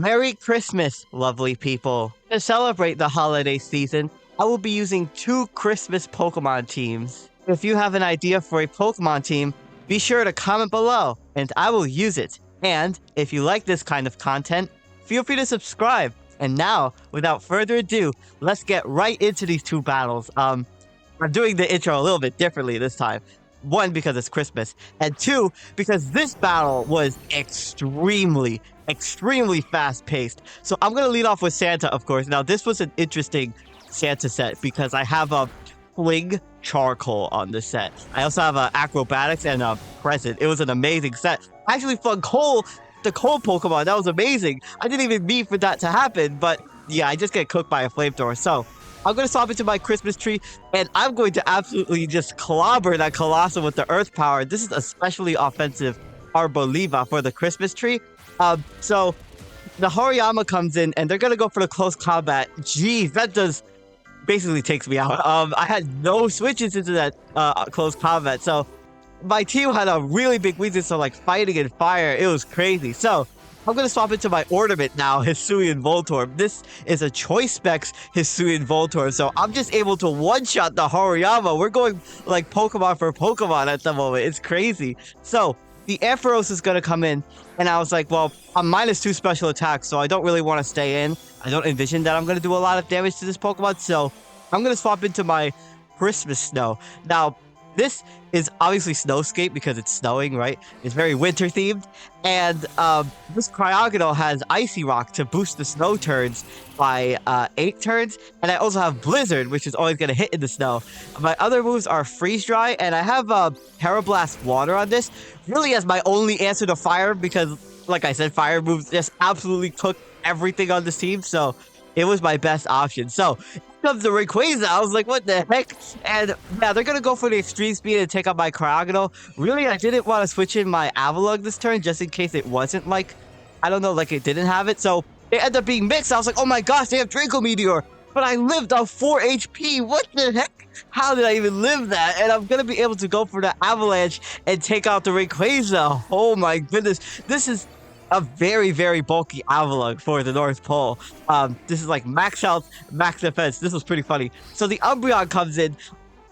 Merry Christmas, lovely people. To celebrate the holiday season, I will be using 2 Christmas Pokemon teams. If you have an idea for a Pokemon team, be sure to comment below, and I will use it. And if you like this kind of content, feel free to subscribe. And now, without further ado, let's get right into these 2 battles. I'm doing the intro a little bit differently this time. 1, because it's Christmas, and 2, because this battle was extremely fast-paced. So I'm gonna lead off with Santa, of course. Now, this was an interesting Santa set because I have a Fling Charcoal on the set. I also have Acrobatics and a Present. It was an amazing set. I actually flung the coal Pokemon. That was amazing. I didn't even mean for that to happen, but yeah, I just get cooked by a flamethrower. So I'm going to swap into my Christmas tree, and I'm going to absolutely just clobber that Colossal with the Earth Power. This is especially offensive Arboliva for the Christmas tree. So the Hariyama comes in, and they're going to go for the close combat. Jeez, that basically takes me out. I had no switches into that close combat, so my team had a really big weakness to like fighting and fire. It was crazy. So I'm going to swap into my ornament now, Hisuian Voltorb. This is a Choice Specs Hisuian Voltorb, so I'm just able to one-shot the Hariyama. We're going like Pokemon for Pokemon at the moment. It's crazy. So the Ampharos is going to come in, and I was like, well, I'm -2 special attacks, so I don't really want to stay in. I don't envision that I'm going to do a lot of damage to this Pokemon, so I'm going to swap into my Christmas Snow. Now, this is obviously Snowscape because it's snowing, right? It's very winter themed. And this Cryogonal has Icy Rock to boost the snow turns by 8 turns. And I also have Blizzard, which is always going to hit in the snow. My other moves are Freeze Dry, and I have Parablast Water on this, really as my only answer to fire because, like I said, fire moves just absolutely cook everything on this team. So it was my best option. So comes the Rayquaza. I was like, what the heck? And yeah, they're gonna go for the extreme speed and take out my Cryogonal. Really, I didn't want to switch in my Avalugg this turn just in case it wasn't like, I don't know, like it didn't have it. So it ended up being mixed. I was like, oh my gosh, they have Draco Meteor. But I lived on 4 HP. What the heck? How did I even live that? And I'm gonna be able to go for the Avalanche and take out the Rayquaza. Oh my goodness. This is a very bulky Avalugg for the North Pole. This is like max health, max defense. This was pretty funny. So the Umbreon comes in.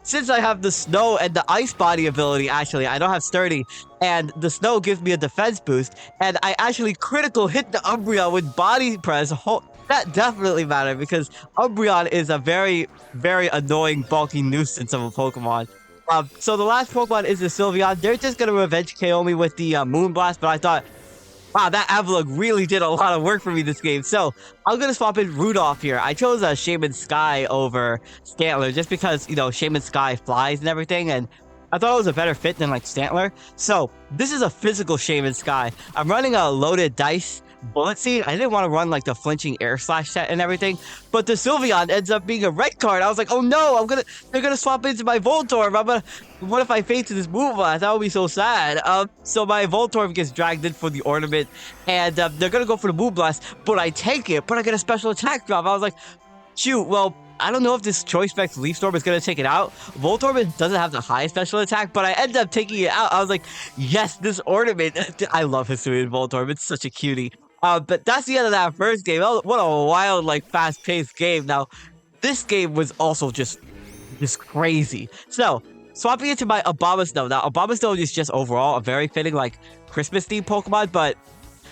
Since I have the Snow and the Ice Body ability, actually, I don't have Sturdy, and the Snow gives me a defense boost, and I actually critical hit the Umbreon with Body Press. That definitely mattered because Umbreon is a very annoying, bulky nuisance of a Pokemon. So the last Pokemon is the Sylveon. They're just gonna revenge KO me with the Moonblast, but I thought, wow, that Avalugg really did a lot of work for me this game. So I'm going to swap in Rudolph here. I chose Shaman Sky over Stantler just because, you know, Shaman Sky flies and everything. And I thought it was a better fit than like Stantler. So this is a physical Shaman Sky. I'm running a loaded dice Bullet Seed. I didn't want to run like the flinching air slash set and everything, but the Sylveon ends up being a red card. I was like, oh no, they're gonna swap into my Voltorb. What if I fade to this Moonblast? That would be so sad. So my Voltorb gets dragged in for the ornament, and they're gonna go for the Moonblast, but I take it, but I get a special attack drop. I was like, shoot, well, I don't know if this Choice Specs Leaf Storm is going to take it out. Voltorb doesn't have the highest special attack, but I end up taking it out. I was like, yes, this ornament. I love Hisuian Voltorb. It's such a cutie. But that's the end of that first game. What a wild, like, fast-paced game. Now, this game was also just crazy. So, swapping into my Abomasnow. Now, Abomasnow is just overall a very fitting, like, Christmas-themed Pokemon, but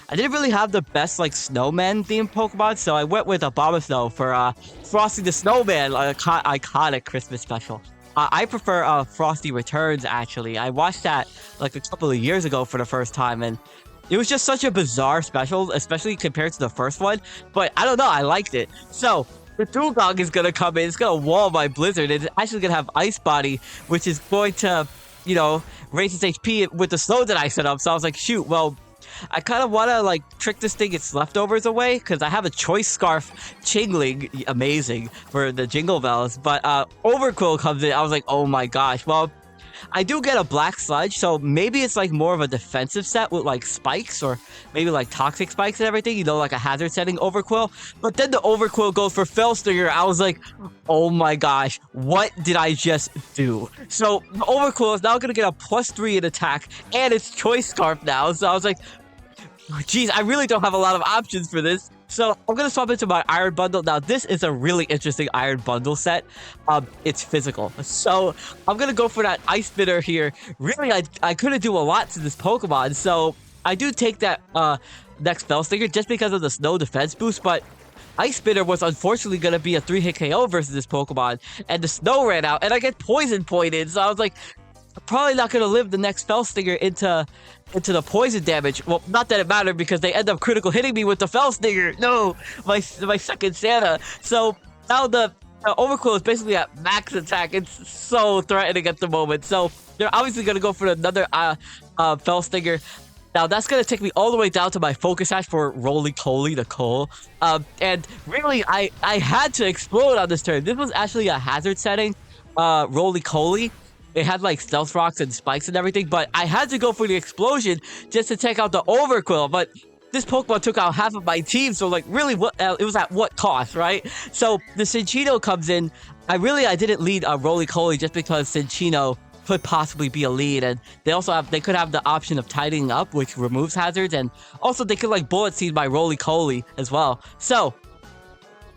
I didn't really have the best, like, snowman-themed Pokemon, so I went with Abomasnow for Frosty the Snowman, like, iconic Christmas special. I prefer Frosty Returns, actually. I watched that, like, a couple of years ago for the first time, and it was just such a bizarre special, especially compared to the first one, but I don't know, I liked it. So the Dugong is going to come in, it's going to wall my Blizzard, it's actually going to have Ice Body, which is going to, you know, raise its HP with the Snow that I set up, so I was like, shoot, well, I kind of want to, like, trick this thing its leftovers away, because I have a Choice Scarf Chingling, amazing, for the Jingle Bells, but Overquill comes in, I was like, oh my gosh, well, I do get a Black Sludge, so maybe it's like more of a defensive set with like spikes or maybe like toxic spikes and everything, you know, like a hazard setting Overquill. But then the Overquill goes for Fellstinger. I was like, oh my gosh, what did I just do? So the Overquill is now going to get a +3 in attack and it's Choice Scarf now. So I was like, Geez, I really don't have a lot of options for this. So I'm gonna swap into my Iron Bundle. Now this is a really interesting Iron Bundle set. It's physical. So I'm gonna go for that Ice Spitter here. Really, I couldn't do a lot to this Pokemon. So I do take that next Stinger just because of the Snow defense boost, but Ice Spitter was unfortunately gonna be a 3-hit KO versus this Pokemon, and the Snow ran out, and I get Poison Pointed. So I was like, probably not gonna live the next Stinger into the poison damage. Well, not that it mattered because they end up critical hitting me with the Stinger. No, my second Santa. So now the Overquill is basically at max attack. It's so threatening at the moment. So they're obviously gonna go for another Stinger. Now that's gonna take me all the way down to my Focus Sash for Roly-Coly, the Cole. And really, I had to explode on this turn. This was actually a hazard setting, Roly-Coly. It had like Stealth Rocks and Spikes and everything, but I had to go for the explosion just to take out the Overquill. But this Pokemon took out half of my team, so like really, what it was at what cost, right? So the Cinccino comes in. I didn't lead Roly-Coly just because Cinccino could possibly be a lead, and they could have the option of tidying up, which removes hazards, and also they could like Bullet Seed my Roly-Coly as well. So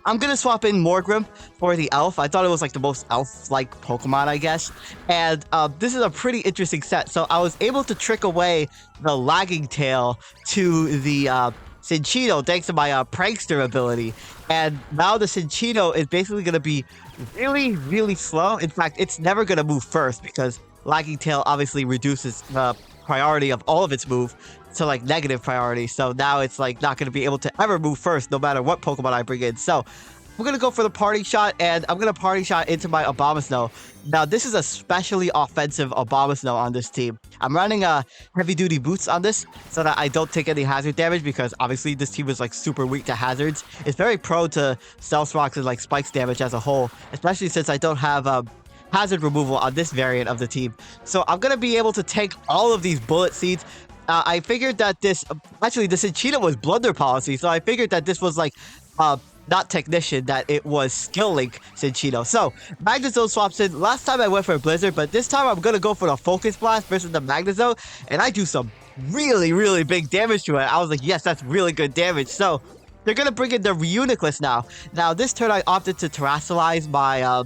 I'm gonna swap in Morgrim for the Elf. I thought it was like the most elf-like Pokemon, I guess. And this is a pretty interesting set. So I was able to trick away the Lagging Tail to the Cinccino thanks to my Prankster ability. And now the Cinccino is basically gonna be really, really slow. In fact, it's never gonna move first because Lagging Tail obviously reduces the priority of all of its move to like negative priority. So now it's like not going to be able to ever move first no matter what Pokemon I bring in. So I'm going to go for the Party Shot, and I'm going to Party Shot into my Abomasnow. Now this is a especially offensive Abomasnow on this team. I'm running heavy duty boots on this so that I don't take any hazard damage because obviously this team is like super weak to hazards. It's very prone to Stealth Rocks and like Spikes damage as a whole, especially since I don't have hazard removal on this variant of the team. So I'm going to be able to take all of these Bullet Seeds. I figured that this Cinccino was Blunder Policy, so I figured that this was like not Technician, that it was Skill Link Cinccino. So Magnezone swaps in. Last time I went for a Blizzard, but this time I'm gonna go for the Focus Blast versus the Magnezone, and I do some really, really big damage to it. I was like, yes, that's really good damage. So they're gonna bring in the Reuniclus now. Now this turn I opted to Terrasilize my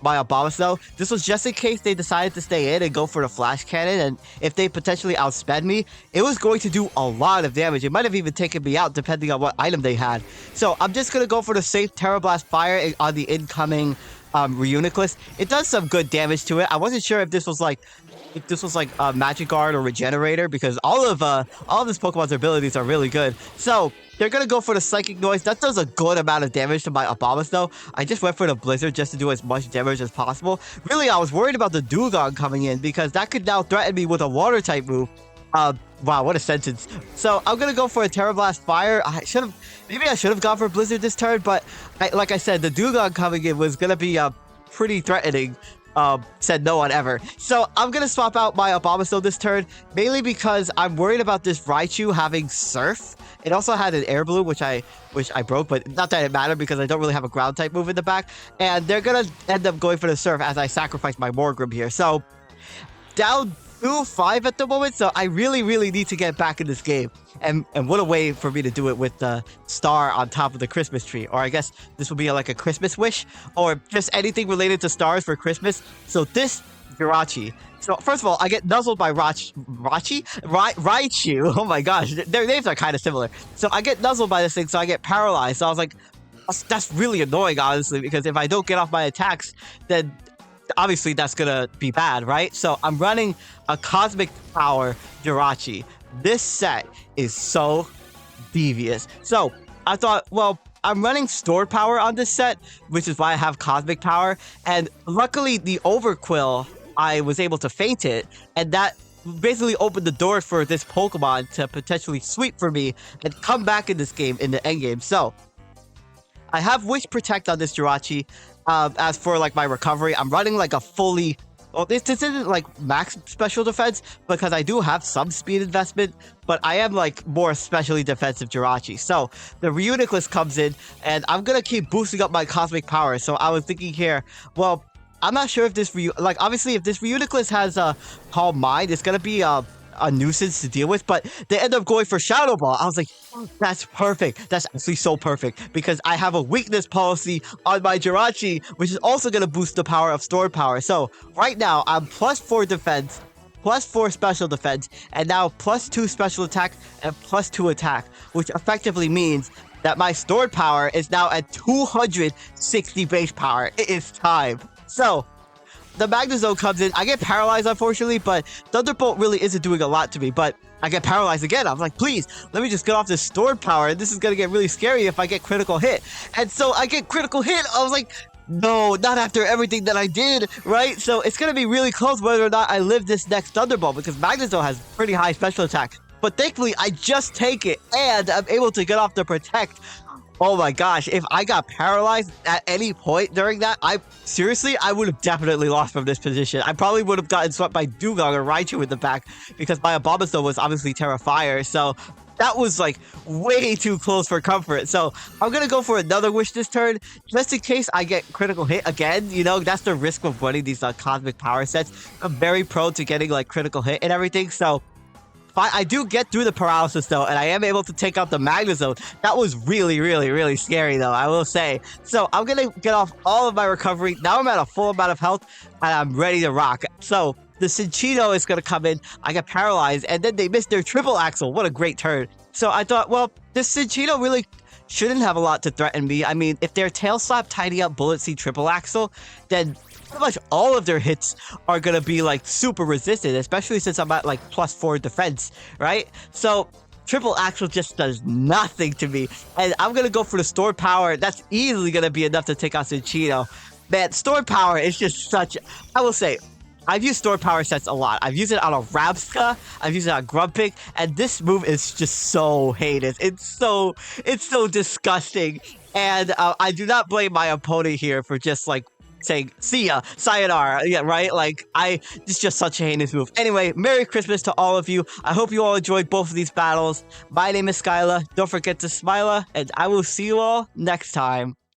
Abomasnow. This was just in case they decided to stay in and go for the Flash Cannon, and if they potentially outsped me, it was going to do a lot of damage. It might have even taken me out depending on what item they had. So I'm just going to go for the safe Terra Blast Fire on the incoming Reuniclus. It does some good damage to it. I wasn't sure if this was like Magikarp or Regenerator, because all of this Pokemon's abilities are really good. So they're gonna go for the Psychic Noise. That does a good amount of damage to my Abomasnow. I just went for the Blizzard just to do as much damage as possible. Really, I was worried about the Dewgong coming in because that could now threaten me with a Water type move. Wow, what a sentence. So I'm gonna go for a Terra Blast Fire. Maybe I should have gone for Blizzard this turn, but like I said, the Dewgong coming in was gonna be pretty threatening. Said no one ever. So I'm gonna swap out my Abomasnow this turn, mainly because I'm worried about this Raichu having Surf. It also had an Air Balloon, which I broke, but not that it mattered because I don't really have a ground type move in the back. And they're gonna end up going for the Surf as I sacrifice my Morgrim here. So down 2-5 at the moment, so I really, really need to get back in this game. And what a way for me to do it with the star on top of the Christmas tree. Or I guess this would be like a Christmas wish, or just anything related to stars for Christmas. So this Jirachi. So first of all, I get nuzzled by Raichu. Oh my gosh, their names are kind of similar. So I get nuzzled by this thing, so I get paralyzed. So I was like, that's really annoying, honestly, because if I don't get off my attacks, then obviously that's gonna be bad, right? So I'm running a Cosmic Power Jirachi. This set is so devious. So I thought, well, I'm running Stored Power on this set, which is why I have Cosmic Power. And luckily, the Overquill, I was able to feint it, and that basically opened the door for this Pokemon to potentially sweep for me and come back in this game, in the endgame. So I have Wish Protect on this Jirachi. As for like my recovery, I'm running like a fully... Well, this isn't like max special defense because I do have some speed investment, but I am like more especially defensive Jirachi. So the Reuniclus comes in, and I'm gonna keep boosting up my Cosmic Power. So I was thinking here, well, I'm not sure if this obviously if this Reuniclus has a Calm Mind, it's gonna be a nuisance to deal with, but they end up going for Shadow Ball. I was like, that's perfect. That's actually so perfect because I have a weakness policy on my Jirachi, which is also going to boost the power of stored power. So right now I'm +4 defense, +4 special defense, and now +2 special attack and +2 attack, which effectively means that my stored power is now at 260 base power. It is time. So the Magnezone comes in. I get paralyzed, unfortunately, but Thunderbolt really isn't doing a lot to me. But I get paralyzed again. I'm like, please, let me just get off this stored power. This is going to get really scary if I get critical hit. And so I get critical hit. I was like, no, not after everything that I did, right? So it's going to be really close whether or not I live this next Thunderbolt because Magnezone has pretty high special attack. But thankfully, I just take it and I'm able to get off the Protect. Oh my gosh, if I got paralyzed at any point during that, I would have definitely lost from this position. I probably would have gotten swept by Dugong or Raichu in the back because my Abomasnow was obviously Terra Fire. So that was like way too close for comfort. So I'm going to go for another wish this turn just in case I get critical hit again. You know, that's the risk of running these cosmic power sets. I'm very prone to getting like critical hit and everything. So I do get through the paralysis though, and I am able to take out the Magnezone. That was really, really, really scary though, I will say. So I'm gonna get off all of my recovery. Now I'm at a full amount of health, and I'm ready to rock. So the Cinccino is gonna come in. I get paralyzed, and then they missed their triple axle. What a great turn. So I thought, well, this Cinccino really shouldn't have a lot to threaten me. I mean, if their Tail Slap, Tidy Up, Bullet Seed, triple axle, then pretty much all of their hits are gonna be like super resistant, especially since I'm at like +4 defense, right? So triple axle just does nothing to me, and I'm gonna go for the stored power. That's easily gonna be enough to take out Cinccino. Man, stored power is just such, I will say, I've used stored power sets a lot. I've used it on a Rabsca, I've used it on Grumpig, and this move is just so heinous. It's so disgusting, and I do not blame my opponent here for just like saying, see ya, sayonara, yeah, right? Like, it's just such a heinous move. Anyway, Merry Christmas to all of you. I hope you all enjoyed both of these battles. My name is SkyLaaa. Don't forget to smile, and I will see you all next time.